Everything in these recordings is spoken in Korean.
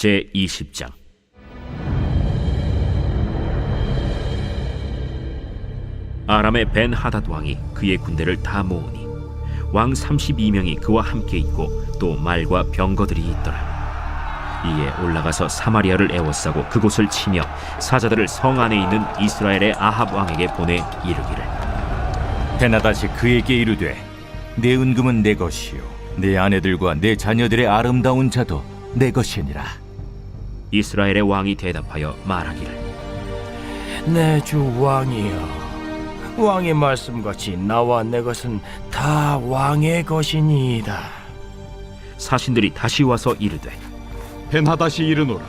제20장. 아람의 벤하닷 왕이 그의 군대를 다 모으니 왕 32명이 그와 함께 있고 또 말과 병거들이 있더라. 이에 올라가서 사마리아를 에워싸고 그곳을 치며 사자들을 성 안에 있는 이스라엘의 아합 왕에게 보내 이르기를, 벤하닷이 그에게 이르되, 내 은금은 내 것이요 내 아내들과 내 자녀들의 아름다운 자도 내 것이니라. 이스라엘의 왕이 대답하여 말하기를, 내 주 왕이여, 왕의 말씀같이 나와 내 것은 다 왕의 것이니이다. 사신들이 다시 와서 이르되, 벤하닷이 이르노라,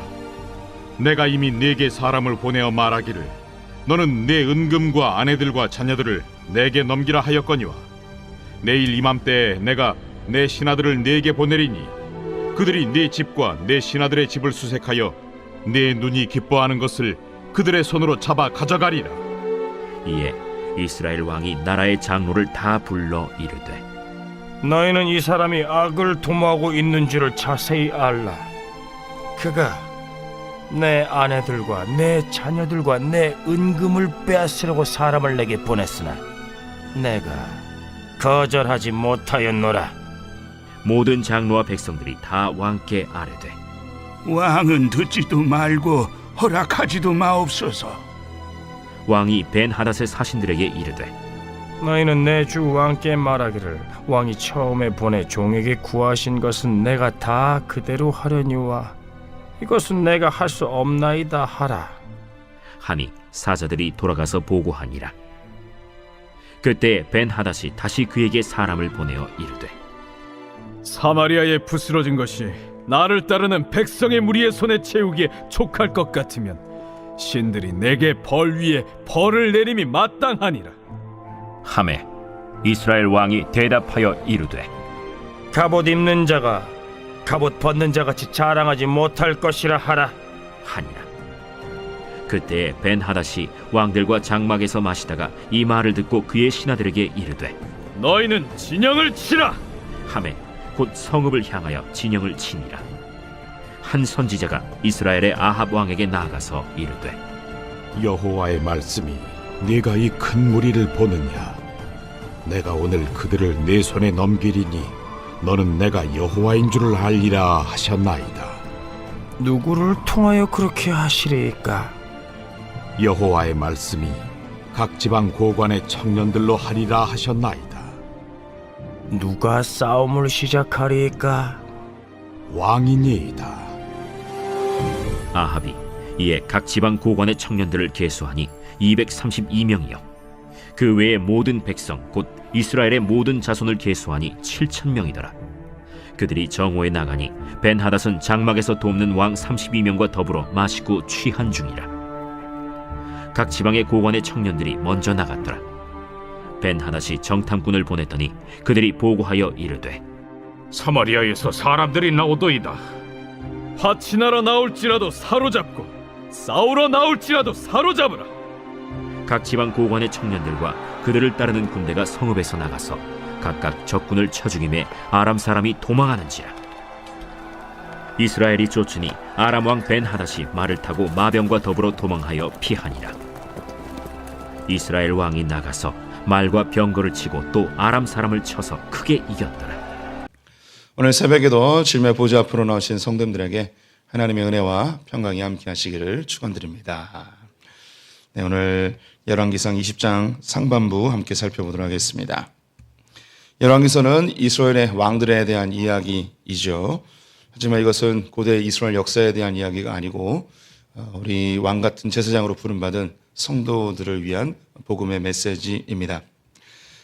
내가 이미 네게 사람을 보내어 말하기를 너는 내 은금과 아내들과 자녀들을 내게 넘기라 하였거니와 내일 이맘때에 내가 내 신하들을 네게 보내리니 그들이 네 집과 내 신하들의 집을 수색하여 내 눈이 기뻐하는 것을 그들의 손으로 잡아 가져가리라. 이에 이스라엘 왕이 나라의 장로를 다 불러 이르되, 너희는 이 사람이 악을 도모하고 있는 줄을 자세히 알라. 그가 내 아내들과 내 자녀들과 내 은금을 빼앗으려고 사람을 내게 보냈으나 내가 거절하지 못하였노라. 모든 장로와 백성들이 다 왕께 아뢰되, 왕은 듣지도 말고 허락하지도 마옵소서. 왕이 벤하닷의 사신들에게 이르되, 너희는 내 주 왕께 말하기를, 왕이 처음에 보내 종에게 구하신 것은 내가 다 그대로 하려니와 이것은 내가 할 수 없나이다 하라. 하니 사자들이 돌아가서 보고하니라. 그때 벤하닷이 다시 그에게 사람을 보내어 이르되, 사마리아에 부스러진 것이 나를 따르는 백성의 무리의 손에 채우기에 촉할 것 같으면 신들이 내게 벌 위에 벌을 내림이 마땅하니라. 하매 이스라엘 왕이 대답하여 이르되, 갑옷 입는 자가 갑옷 벗는 자같이 자랑하지 못할 것이라 하라. 하니라. 그때 벤하닷이 왕들과 장막에서 마시다가 이 말을 듣고 그의 신하들에게 이르되, 너희는 진영을 치라. 하매 곧 성읍을 향하여 진영을 치니라. 한 선지자가 이스라엘의 아합 왕에게 나아가서 이르되, 여호와의 말씀이 네가 이 큰 무리를 보느냐? 내가 오늘 그들을 네 손에 넘기리니 너는 내가 여호와인 줄을 알리라 하셨나이다. 누구를 통하여 그렇게 하시리까? 여호와의 말씀이 각 지방 고관의 청년들로 하리라 하셨나이다. 누가 싸움을 시작하리까? 왕이니이다. 아합이 이에 각 지방 고관의 청년들을 계수하니 232명이요 그 외의 모든 백성 곧 이스라엘의 모든 자손을 계수하니 7,000명이더라. 그들이 정오에 나가니 벤하닷은 장막에서 돕는 왕 32명과 더불어 마시고 취한 중이라. 각 지방의 고관의 청년들이 먼저 나갔더라. 벤하닷이 정탐꾼을 보냈더니 그들이 보고하여 이르되, 사마리아에서 사람들이 나오도이다. 화친하러 나올지라도 사로잡고 싸우러 나올지라도 사로잡으라. 각 지방 고관의 청년들과 그들을 따르는 군대가 성읍에서 나가서 각각 적군을 쳐 죽임에 아람 사람이 도망하는지라. 이스라엘이 쫓으니 아람 왕 벤하닷이 말을 타고 마병과 더불어 도망하여 피하니라. 이스라엘 왕이 나가서 말과 병거를 치고 또 아람 사람을 쳐서 크게 이겼더라. 오늘 새벽에도 주님의 보좌 앞으로 나오신 성도님들에게 하나님의 은혜와 평강이 함께 하시기를 축원드립니다. 네, 오늘 열왕기상 20장 상반부 함께 살펴보도록 하겠습니다. 열왕기서는 이스라엘의 왕들에 대한 이야기이죠. 하지만 이것은 고대 이스라엘 역사에 대한 이야기가 아니고 우리 왕 같은 제사장으로 부름받은 성도들을 위한 복음의 메시지입니다.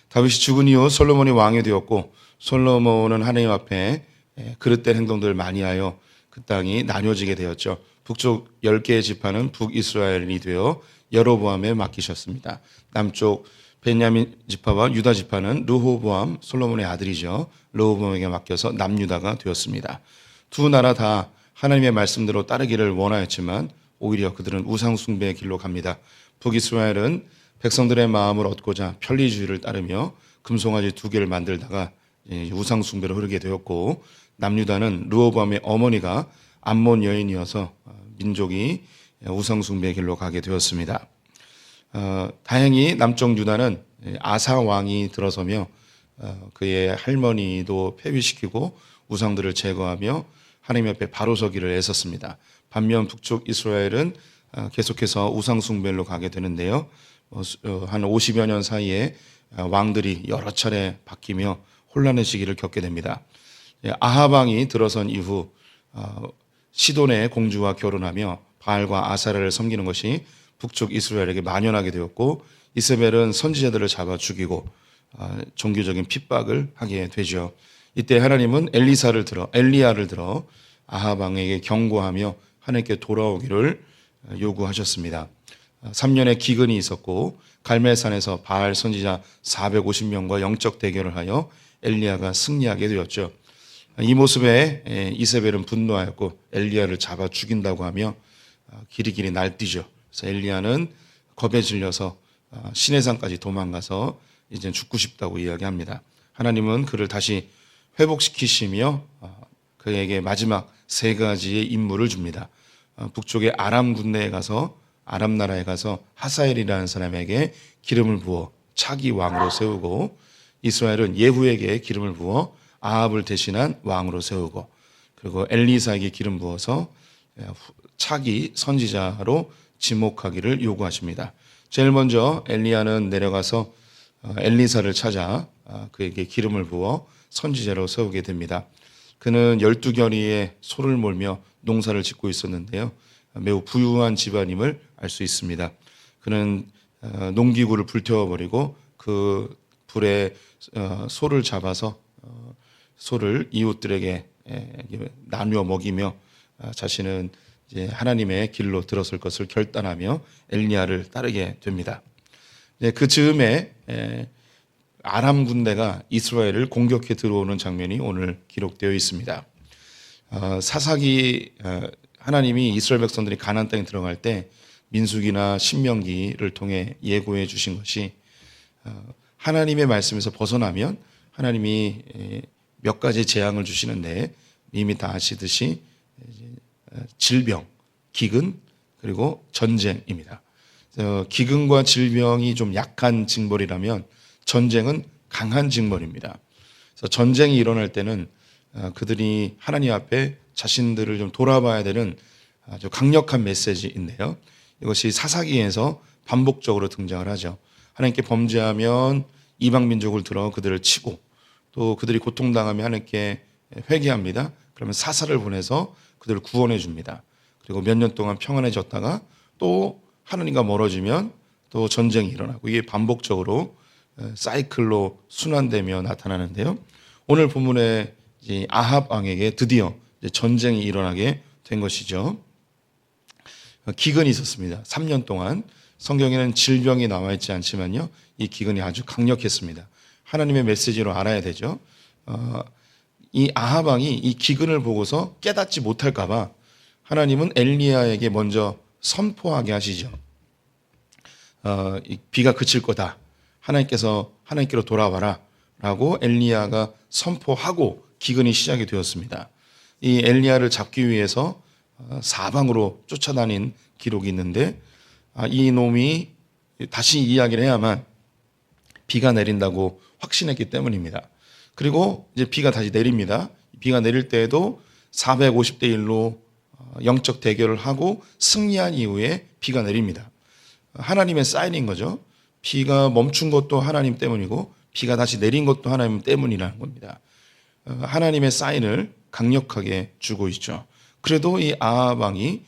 다윗이 죽은 이후 솔로몬이 왕이 되었고, 솔로몬은 하나님 앞에 그릇된 행동들을 많이 하여 그 땅이 나뉘어지게 되었죠. 북쪽 10개의 지파는 북이스라엘이 되어 여로보암에 맡기셨습니다. 남쪽 베냐민 지파와 유다 지파는 르호보암, 솔로몬의 아들이죠, 르호보암에게 맡겨서 남유다가 되었습니다. 두 나라 다 하나님의 말씀대로 따르기를 원하였지만 오히려 그들은 우상 숭배의 길로 갑니다. 북이스라엘은 백성들의 마음을 얻고자 편리주의를 따르며 금송아지 2개를 만들다가 우상 숭배로 흐르게 되었고, 남유다는 르호보암의 어머니가 암몬 여인이어서 민족이 우상 숭배의 길로 가게 되었습니다. 다행히 남쪽 유다는 아사 왕이 들어서며 그의 할머니도 폐위시키고 우상들을 제거하며 하나님 앞에 바로 서기를 애썼습니다. 반면 북쪽 이스라엘은 계속해서 우상 숭배로 가게 되는데요. 한 50여 년 사이에 왕들이 여러 차례 바뀌며 혼란의 시기를 겪게 됩니다. 아합 왕이 들어선 이후 시돈의 공주와 결혼하며 바알과 아사라를 섬기는 것이 북쪽 이스라엘에게 만연하게 되었고, 이세벨은 선지자들을 잡아 죽이고 종교적인 핍박을 하게 되죠. 이때 하나님은 엘리야를 들어 아합 왕에게 경고하며 하나님께 돌아오기를 요구하셨습니다. 3년의 기근이 있었고 갈멜산에서 바알 선지자 450명과 영적 대결을 하여 엘리야가 승리하게 되었죠. 이 모습에 이세벨은 분노하였고 엘리야를 잡아 죽인다고 하며 길이길이 날뛰죠. 그래서 엘리야는 겁에 질려서 시내산까지 도망가서 이제 죽고 싶다고 이야기합니다. 하나님은 그를 다시 회복시키시며 그에게 마지막 3가지의 임무를 줍니다. 북쪽의 아람 군대에 가서 아람 나라에 가서 하사엘이라는 사람에게 기름을 부어 차기 왕으로 세우고, 이스라엘은 예후에게 기름을 부어 아합을 대신한 왕으로 세우고, 그리고 엘리사에게 기름 부어서 차기 선지자로 지목하기를 요구하십니다. 제일 먼저 엘리야는 내려가서 엘리사를 찾아 그에게 기름을 부어 선지자로 세우게 됩니다. 그는 12겨리의 소를 몰며 농사를 짓고 있었는데요. 매우 부유한 집안임을 알 수 있습니다. 그는 농기구를 불태워버리고 그 불에 소를 잡아서 소를 이웃들에게 나누어 먹이며 자신은 이제 하나님의 길로 들어설 것을 결단하며 엘리야를 따르게 됩니다. 그 즈음에 아람 군대가 이스라엘을 공격해 들어오는 장면이 오늘 기록되어 있습니다. 사사기 하나님이 이스라엘 백성들이 가나안 땅에 들어갈 때 민수기나 신명기를 통해 예고해 주신 것이 하나님의 말씀에서 벗어나면 하나님이 몇 가지 재앙을 주시는데, 이미 다 아시듯이 질병, 기근, 그리고 전쟁입니다. 기근과 질병이 좀 약한 징벌이라면 전쟁은 강한 징벌입니다. 그래서 전쟁이 일어날 때는 그들이 하나님 앞에 자신들을 좀 돌아봐야 되는 아주 강력한 메시지인데요. 이것이 사사기에서 반복적으로 등장을 하죠. 하나님께 범죄하면 이방 민족을 들어 그들을 치고, 또 그들이 고통당하면 하나님께 회개합니다. 그러면 사사를 보내서 그들을 구원해 줍니다. 그리고 몇 년 동안 평안해졌다가 또 하나님과 멀어지면 또 전쟁이 일어나고, 이게 반복적으로 사이클로 순환되며 나타나는데요. 오늘 본문에 아합 왕에게 드디어 전쟁이 일어나게 된 것이죠. 기근이 있었습니다. 3년 동안. 성경에는 질병이 나와 있지 않지만요, 이 기근이 아주 강력했습니다. 하나님의 메시지로 알아야 되죠. 이 아합 왕이 이 기근을 보고서 깨닫지 못할까 봐 하나님은 엘리야에게 먼저 선포하게 하시죠. 비가 그칠 거다. 하나님께로 돌아와라 라고 엘리야가 선포하고 기근이 시작이 되었습니다. 이 엘리야를 잡기 위해서 사방으로 쫓아다닌 기록이 있는데, 이 놈이 다시 이야기를 해야만 비가 내린다고 확신했기 때문입니다. 그리고 이제 비가 다시 내립니다. 비가 내릴 때에도 450대 1로 영적 대결을 하고 승리한 이후에 비가 내립니다. 하나님의 사인인 거죠. 비가 멈춘 것도 하나님 때문이고 비가 다시 내린 것도 하나님 때문이라는 겁니다. 하나님의 사인을 강력하게 주고 있죠. 그래도 이 아합 왕이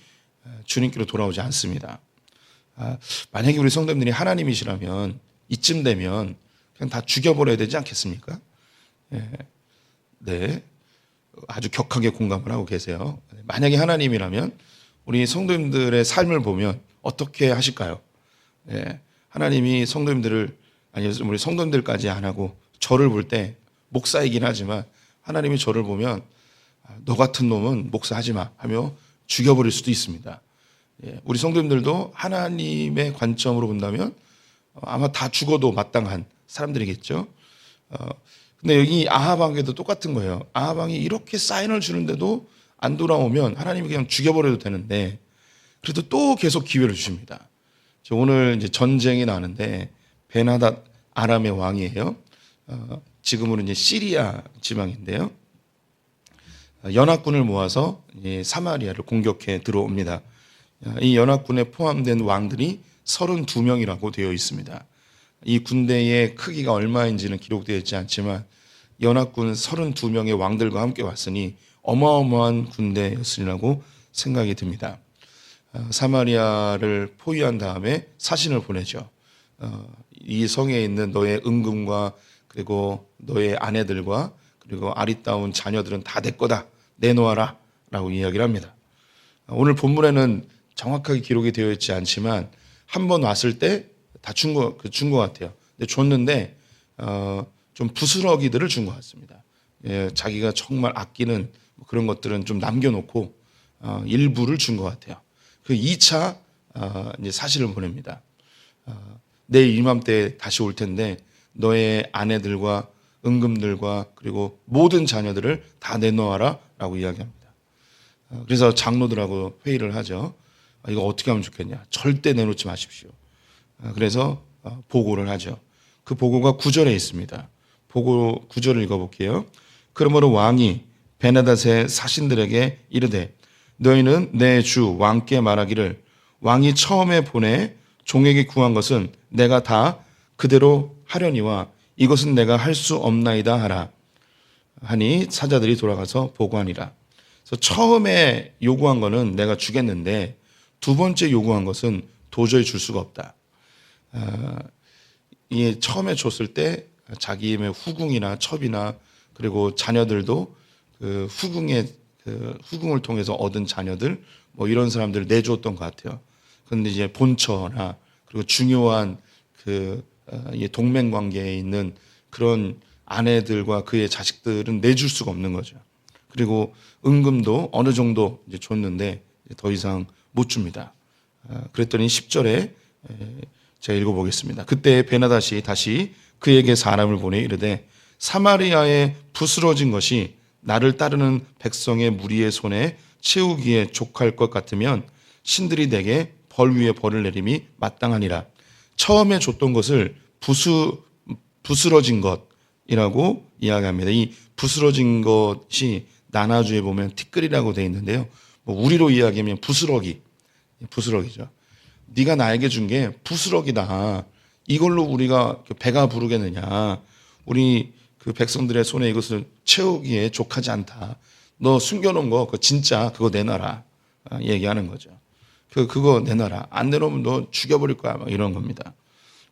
주님께로 돌아오지 않습니다. 만약에 우리 성도님들이 하나님이시라면 이쯤 되면 그냥 다 죽여버려야 되지 않겠습니까? 네, 아주 격하게 공감을 하고 계세요. 만약에 하나님이라면 우리 성도님들의 삶을 보면 어떻게 하실까요? 하나님이 성도님들을, 아니 우리 성도님들까지 안 하고 저를 볼 때 목사이긴 하지만 하나님이 저를 보면 너 같은 놈은 목사하지 마 하며 죽여버릴 수도 있습니다. 우리 성도님들도 하나님의 관점으로 본다면 아마 다 죽어도 마땅한 사람들이겠죠. 근데 여기 아합 왕에도 똑같은 거예요. 아합 왕이 이렇게 사인을 주는데도 안 돌아오면 하나님이 그냥 죽여버려도 되는데 그래도 또 계속 기회를 주십니다. 오늘 이제 전쟁이 나는데 베나닷 아람의 왕이에요. 지금으로 이제 시리아 지방인데요. 연합군을 모아서 사마리아를 공격해 들어옵니다. 이 연합군에 포함된 왕들이 32명이라고 되어 있습니다. 이 군대의 크기가 얼마인지는 기록되어 있지 않지만 연합군 32명의 왕들과 함께 왔으니 어마어마한 군대였으리라고 생각이 듭니다. 사마리아를 포위한 다음에 사신을 보내죠. 이 성에 있는 너의 은금과 그리고 너의 아내들과 그리고 아리따운 자녀들은 다 내 거다. 내놓아라 라고 이야기를 합니다. 오늘 본문에는 정확하게 기록이 되어 있지 않지만 한 번 왔을 때 다 준 것 같아요. 근데 줬는데 좀 부스러기들을 준 것 같습니다. 자기가 정말 아끼는 그런 것들은 좀 남겨놓고 일부를 준 것 같아요. 그 2차 이제 사실을 보냅니다. 내일 이맘때 다시 올 텐데 너의 아내들과 은금들과 그리고 모든 자녀들을 다 내놓아라 라고 이야기합니다. 그래서 장로들하고 회의를 하죠. 이거 어떻게 하면 좋겠냐. 절대 내놓지 마십시오. 그래서 보고를 하죠. 그 보고가 9절에 있습니다. 보고 9절을 읽어볼게요. 그러므로 왕이 베나닷의 사신들에게 이르되 너희는 내 주 왕께 말하기를 왕이 처음에 보내 종에게 구한 것은 내가 다 그대로 하려니와 이것은 내가 할 수 없나이다 하라 하니 사자들이 돌아가서 보고하니라. 그래서 처음에 요구한 것은 내가 주겠는데 두 번째 요구한 것은 도저히 줄 수가 없다. 이게 처음에 줬을 때 자기의 후궁이나 첩이나 그리고 자녀들도 그 후궁을 통해서 얻은 자녀들 뭐 이런 사람들을 내주었던 것 같아요. 그런데 이제 본처나 그리고 중요한 동맹 관계에 있는 그런 아내들과 그의 자식들은 내줄 수가 없는 거죠. 그리고 은금도 어느 정도 이제 줬는데 더 이상 못 줍니다. 그랬더니 10절에 제가 읽어보겠습니다. 그때 베나닷이 다시 그에게 사람을 보내 이르되 사마리아에 부스러진 것이 나를 따르는 백성의 무리의 손에 채우기에 족할 것 같으면 신들이 내게 벌 위에 벌을 내림이 마땅하니라. 처음에 줬던 것을 부스러진 것이라고 이야기합니다. 이 부스러진 것이 나나주에 보면 티끌이라고 되어 있는데요. 뭐 우리로 이야기하면 부스러기죠. 네가 나에게 준 게 부스러기다. 이걸로 우리가 배가 부르겠느냐. 우리 그 백성들의 손에 이것을 채우기에 족하지 않다. 너 숨겨놓은 거 그거 진짜 그거 내놔라. 얘기하는 거죠. 그거 내놔라. 안 내놓으면 너 죽여버릴 거야. 막 이런 겁니다.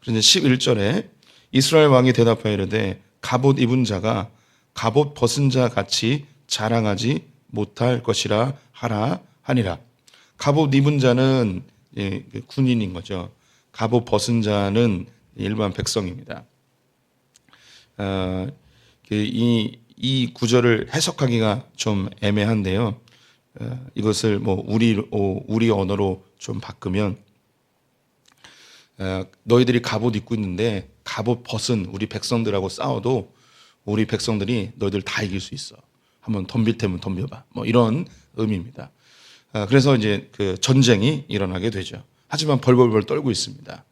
그런데 11절에 이스라엘 왕이 대답하여 이르되 갑옷 입은 자가 갑옷 벗은 자 같이 자랑하지 못할 것이라 하라 하니라. 갑옷 입은 자는 군인인 거죠. 갑옷 벗은 자는 일반 백성입니다. 이 구절을 해석하기가 좀 애매한데요. 이것을 뭐 우리 언어로 좀 바꾸면 너희들이 갑옷 입고 있는데 갑옷 벗은 우리 백성들하고 싸워도 우리 백성들이 너희들 다 이길 수 있어. 한번 덤빌 테면 덤벼봐. 뭐 이런 의미입니다. 그래서 이제 그 전쟁이 일어나게 되죠. 하지만 벌벌벌 떨고 있습니다.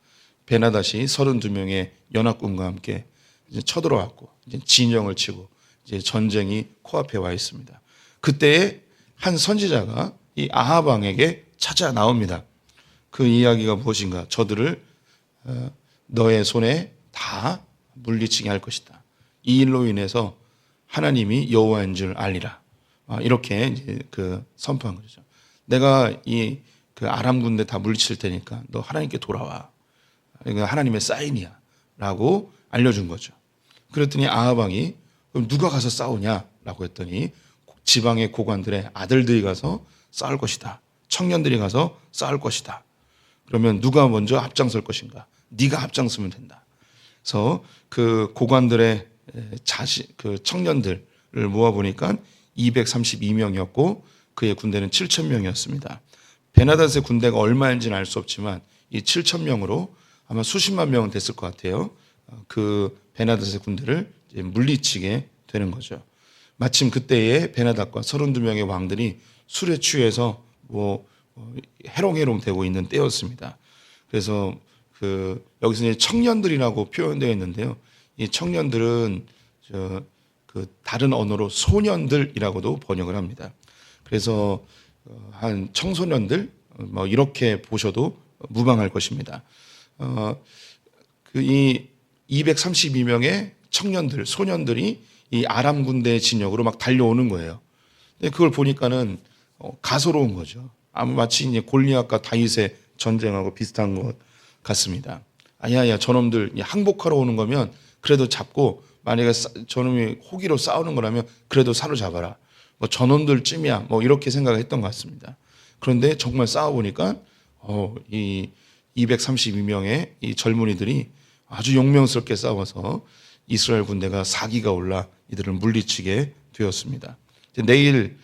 베나닷이 32명의 연합군과 함께 이제 쳐들어왔고 이제 진영을 치고 이제 전쟁이 코앞에 와 있습니다. 그때에 한 선지자가 이 아합 왕에게 찾아 나옵니다. 그 이야기가 무엇인가? 저들을 너의 손에 다 물리치게 할 것이다. 이 일로 인해서 하나님이 여호와인 줄 알리라. 이렇게 이제 선포한 거죠. 내가 그 아람 군대 다 물리칠 테니까 너 하나님께 돌아와. 이거 하나님의 사인이야라고 알려준 거죠. 그랬더니 아합 왕이 그럼 누가 가서 싸우냐라고 했더니 지방의 고관들의 아들들이 가서 싸울 것이다. 청년들이 가서 싸울 것이다. 그러면 누가 먼저 앞장설 것인가? 네가 앞장서면 된다. 그래서 그 고관들의 그 청년들을 모아 보니까 232명이었고 그의 군대는 7,000명이었습니다. 베나닷의 군대가 얼마인지는 알 수 없지만 이 7,000명으로 아마 수십만 명은 됐을 것 같아요. 그 베나닷의 군대를 이제 물리치게 되는 거죠. 마침 그때에 베나닥과 32명의 왕들이 술에 취해서 해롱해롱 되고 있는 때였습니다. 그래서 여기서 이제 청년들이라고 표현되어 있는데요. 이 청년들은 다른 언어로 소년들이라고도 번역을 합니다. 그래서 한 청소년들 이렇게 보셔도 무방할 것입니다. 이 232명의 청년들, 소년들이 이 아람 군대의 진영으로 막 달려오는 거예요. 근데 그걸 보니까는 가소로운 거죠. 마치 이제 골리앗과 다윗의 전쟁하고 비슷한 것 같습니다. 아니야, 저놈들 항복하러 오는 거면 그래도 잡고, 만약에 저놈이 호기로 싸우는 거라면 그래도 사로잡아라. 저놈들 쯤이야. 이렇게 생각을 했던 것 같습니다. 그런데 정말 싸워보니까 이 232명의 이 젊은이들이 아주 용맹스럽게 싸워서 이스라엘 군대가 사기가 올라 이들을 물리치게 되었습니다. 내일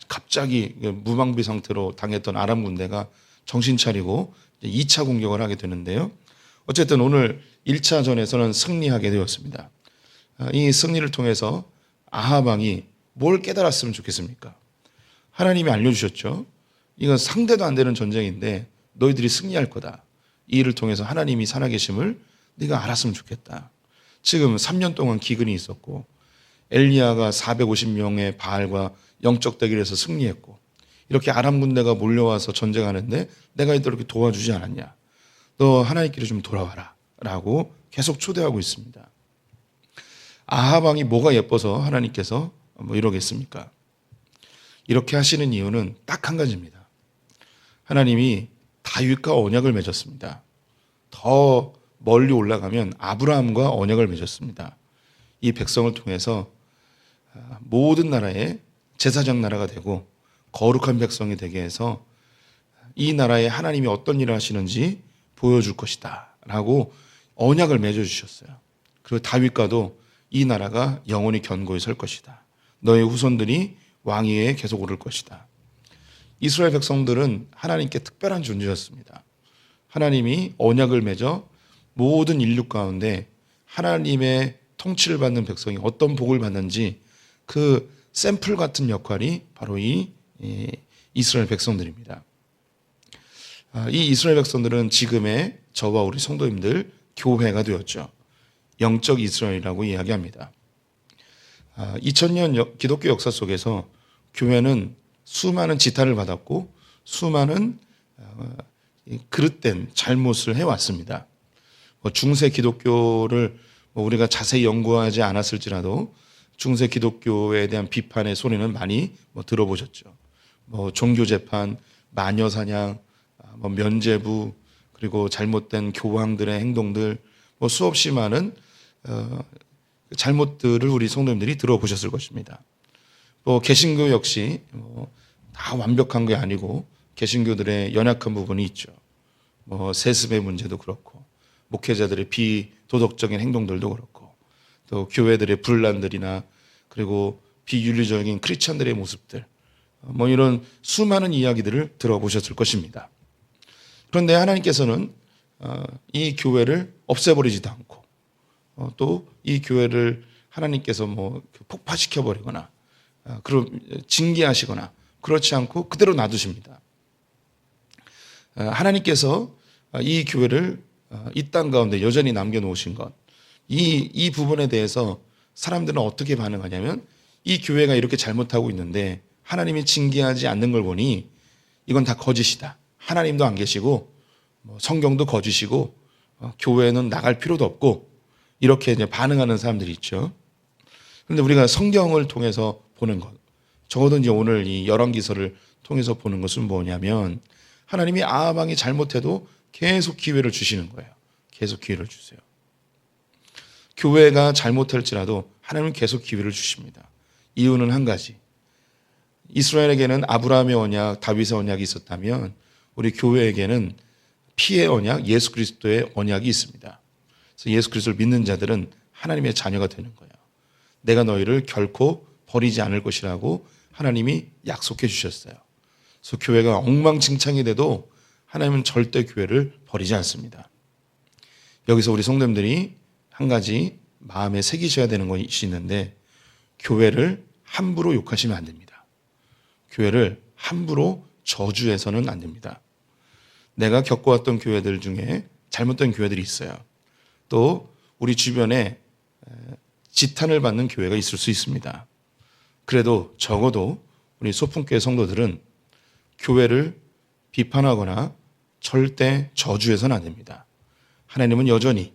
갑자기 무방비 상태로 당했던 아람 군대가 정신 차리고 2차 공격을 하게 되는데요. 어쨌든 오늘 1차전에서는 승리하게 되었습니다. 이 승리를 통해서 아합 왕이 뭘 깨달았으면 좋겠습니까? 하나님이 알려주셨죠. 이건 상대도 안 되는 전쟁인데 너희들이 승리할 거다. 이 일을 통해서 하나님이 살아계심을 네가 알았으면 좋겠다. 지금 3년 동안 기근이 있었고 엘리야가 450명의 바알과 영적 대결에서 승리했고 이렇게 아람 군대가 몰려와서 전쟁하는데 내가 이렇게 도와주지 않았냐. 너 하나님께로 좀 돌아와라 라고 계속 초대하고 있습니다. 아합 왕이 뭐가 예뻐서 하나님께서 이러겠습니까? 이렇게 하시는 이유는 딱 한 가지입니다. 하나님이 다윗과 언약을 맺었습니다. 더 멀리 올라가면 아브라함과 언약을 맺었습니다. 이 백성을 통해서 모든 나라의 제사장 나라가 되고 거룩한 백성이 되게 해서 이 나라에 하나님이 어떤 일을 하시는지 보여줄 것이다 라고 언약을 맺어주셨어요. 그리고 다윗과도 이 나라가 영원히 견고히 설 것이다. 너의 후손들이 왕위에 계속 오를 것이다. 이스라엘 백성들은 하나님께 특별한 존재였습니다. 하나님이 언약을 맺어 모든 인류 가운데 하나님의 통치를 받는 백성이 어떤 복을 받는지 그 샘플 같은 역할이 바로 이 이스라엘 백성들입니다. 이 이스라엘 백성들은 지금의 저와 우리 성도님들 교회가 되었죠. 영적 이스라엘이라고 이야기합니다. 2000년 기독교 역사 속에서 교회는 수많은 지탄을 받았고 수많은 그릇된 잘못을 해왔습니다. 중세 기독교를 우리가 자세히 연구하지 않았을지라도 중세 기독교에 대한 비판의 소리는 많이 들어보셨죠. 종교 재판, 마녀 사냥, 면죄부, 그리고 잘못된 교황들의 행동들, 수없이 많은 잘못들을 우리 성도님들이 들어보셨을 것입니다. 개신교 역시 다 완벽한 게 아니고 개신교들의 연약한 부분이 있죠. 세습의 문제도 그렇고 목회자들의 비도덕적인 행동들도 그렇고 또 교회들의 분란들이나 그리고 비윤리적인 크리스천들의 모습들 이런 수많은 이야기들을 들어보셨을 것입니다. 그런데 하나님께서는 이 교회를 없애버리지도 않고 또 이 교회를 하나님께서 폭파시켜 버리거나 징계하시거나 그렇지 않고 그대로 놔두십니다. 하나님께서 이 교회를 이 땅 가운데 여전히 남겨놓으신 것, 이 부분에 대해서 사람들은 어떻게 반응하냐면 이 교회가 이렇게 잘못하고 있는데 하나님이 징계하지 않는 걸 보니 이건 다 거짓이다. 하나님도 안 계시고 성경도 거짓이고 교회는 나갈 필요도 없고 이렇게 이제 반응하는 사람들이 있죠. 그런데 우리가 성경을 통해서 보는 것, 적어도 이제 오늘 이 열왕기서를 통해서 보는 것은 뭐냐면 하나님이 아합 왕이 잘못해도 계속 기회를 주시는 거예요. 계속 기회를 주세요. 교회가 잘못할지라도 하나님은 계속 기회를 주십니다. 이유는 한 가지. 이스라엘에게는 아브라함의 언약, 다윗의 언약이 있었다면 우리 교회에게는 피의 언약, 예수 그리스도의 언약이 있습니다. 그래서 예수 그리스도를 믿는 자들은 하나님의 자녀가 되는 거예요. 내가 너희를 결코 버리지 않을 것이라고 하나님이 약속해 주셨어요. 그래서 교회가 엉망진창이 돼도 하나님은 절대 교회를 버리지 않습니다. 여기서 우리 성도님들이 한 가지 마음에 새기셔야 되는 것이 있는데 교회를 함부로 욕하시면 안 됩니다. 교회를 함부로 저주해서는 안 됩니다. 내가 겪어왔던 교회들 중에 잘못된 교회들이 있어요. 또 우리 주변에 지탄을 받는 교회가 있을 수 있습니다. 그래도 적어도 우리 소풍교회 성도들은 교회를 비판하거나 절대 저주해서는 안 됩니다. 하나님은 여전히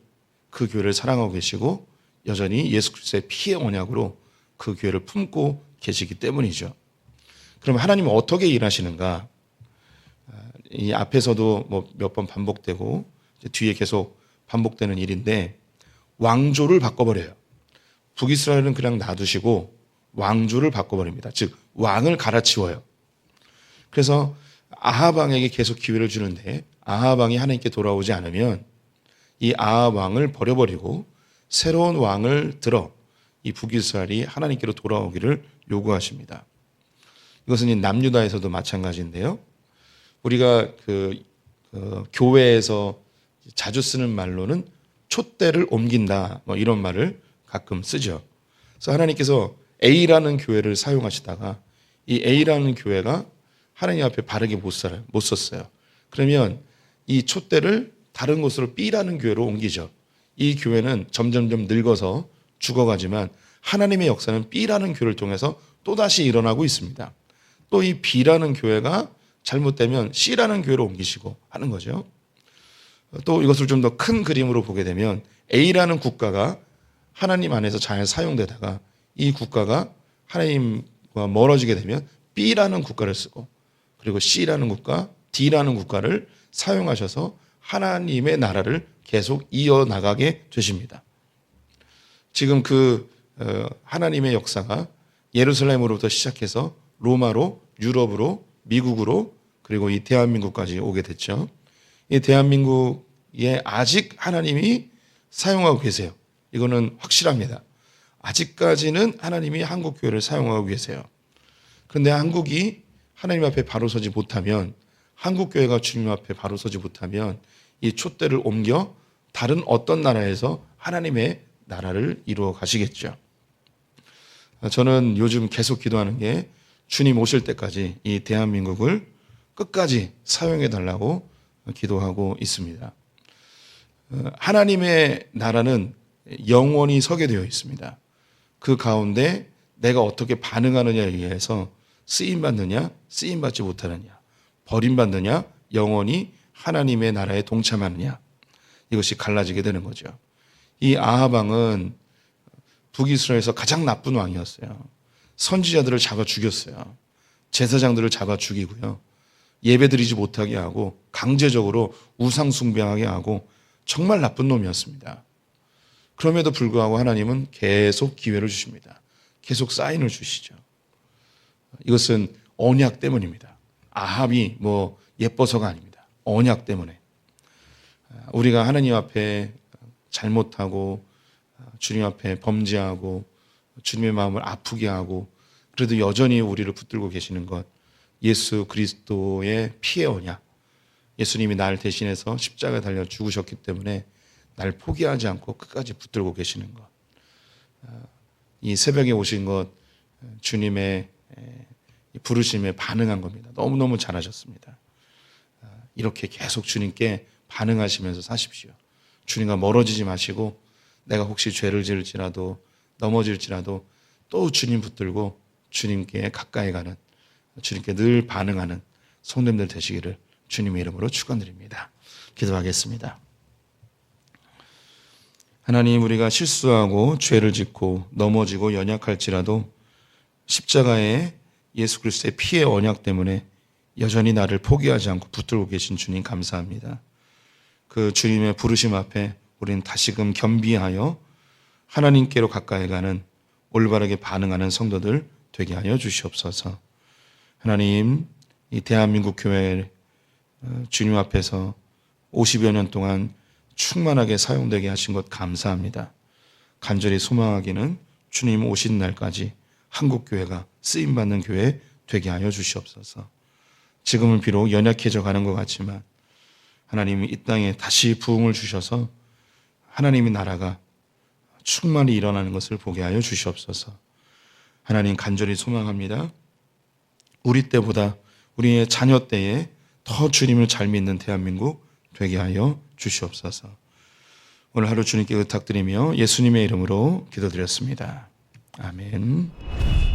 그 교회를 사랑하고 계시고 여전히 예수 그리스도의 피의 언약으로 그 교회를 품고 계시기 때문이죠. 그럼 하나님은 어떻게 일하시는가? 이 앞에서도 뭐 몇 번 반복되고 뒤에 계속 반복되는 일인데 왕조를 바꿔버려요. 북이스라엘은 그냥 놔두시고 왕조를 바꿔버립니다. 즉 왕을 갈아치워요. 그래서 아합 왕에게 계속 기회를 주는데 아합 왕이 하나님께 돌아오지 않으면 이 아합 왕을 버려버리고 새로운 왕을 들어 이 북이스라엘이 하나님께로 돌아오기를 요구하십니다. 이것은 이 남유다에서도 마찬가지인데요. 우리가 교회에서 자주 쓰는 말로는 촛대를 옮긴다 뭐 이런 말을 가끔 쓰죠. 그래서 하나님께서 A라는 교회를 사용하시다가 이 A라는 교회가 하나님 앞에 바르게 못 썼어요. 그러면 이 촛대를 다른 곳으로 B라는 교회로 옮기죠. 이 교회는 점점점 늙어서 죽어가지만 하나님의 역사는 B라는 교회를 통해서 또다시 일어나고 있습니다. 또 이 B라는 교회가 잘못되면 C라는 교회로 옮기시고 하는 거죠. 또 이것을 좀 더 큰 그림으로 보게 되면 A라는 국가가 하나님 안에서 잘 사용되다가 이 국가가 하나님과 멀어지게 되면 B라는 국가를 쓰고 그리고 C라는 국가, D라는 국가를 사용하셔서 하나님의 나라를 계속 이어나가게 되십니다. 지금 하나님의 역사가 예루살렘으로부터 시작해서 로마로, 유럽으로, 미국으로 그리고 이 대한민국까지 오게 됐죠. 이 대한민국에 아직 하나님이 사용하고 계세요. 이거는 확실합니다. 아직까지는 하나님이 한국교회를 사용하고 계세요. 그런데 한국이 하나님 앞에 바로 서지 못하면 한국교회가 주님 앞에 바로 서지 못하면 이 촛대를 옮겨 다른 어떤 나라에서 하나님의 나라를 이루어 가시겠죠. 저는 요즘 계속 기도하는 게 주님 오실 때까지 이 대한민국을 끝까지 사용해 달라고 기도하고 있습니다. 하나님의 나라는 영원히 서게 되어 있습니다. 그 가운데 내가 어떻게 반응하느냐에 의해서 쓰임받느냐, 쓰임받지 못하느냐, 버림받느냐, 영원히 하나님의 나라에 동참하느냐, 이것이 갈라지게 되는 거죠. 이 아합 왕은 북이스라엘에서 가장 나쁜 왕이었어요. 선지자들을 잡아 죽였어요. 제사장들을 잡아 죽이고요. 예배드리지 못하게 하고 강제적으로 우상 숭배하게 하고 정말 나쁜 놈이었습니다. 그럼에도 불구하고 하나님은 계속 기회를 주십니다. 계속 사인을 주시죠. 이것은 언약 때문입니다. 아합이 뭐 예뻐서가 아닙니다. 언약 때문에. 우리가 하나님 앞에 잘못하고 주님 앞에 범죄하고 주님의 마음을 아프게 하고 그래도 여전히 우리를 붙들고 계시는 것, 예수 그리스도의 피의 언약. 예수님이 날 대신해서 십자가에 달려 죽으셨기 때문에 날 포기하지 않고 끝까지 붙들고 계시는 것. 이 새벽에 오신 것 주님의 부르심에 반응한 겁니다. 너무너무 잘하셨습니다. 이렇게 계속 주님께 반응하시면서 사십시오. 주님과 멀어지지 마시고 내가 혹시 죄를 지을지라도 넘어질지라도 또 주님 붙들고 주님께 가까이 가는, 주님께 늘 반응하는 성도님들 되시기를 주님의 이름으로 축원드립니다. 기도하겠습니다. 하나님, 우리가 실수하고 죄를 짓고 넘어지고 연약할지라도 십자가의 예수 그리스도의 피의 언약 때문에 여전히 나를 포기하지 않고 붙들고 계신 주님 감사합니다. 그 주님의 부르심 앞에 우리는 다시금 겸비하여 하나님께로 가까이 가는 올바르게 반응하는 성도들 되게 하여 주시옵소서. 하나님, 이 대한민국 교회 주님 앞에서 50여 년 동안 충만하게 사용되게 하신 것 감사합니다. 간절히 소망하기는 주님 오신 날까지 한국교회가 쓰임받는 교회 되게 하여 주시옵소서. 지금은 비록 연약해져 가는 것 같지만 하나님이 이 땅에 다시 부흥을 주셔서 하나님의 나라가 충만히 일어나는 것을 보게 하여 주시옵소서. 하나님 간절히 소망합니다. 우리 때보다 우리의 자녀 때에 더 주님을 잘 믿는 대한민국 되게 하여 주시옵소서. 오늘 하루 주님께 의탁드리며 예수님의 이름으로 기도드렸습니다. 아멘.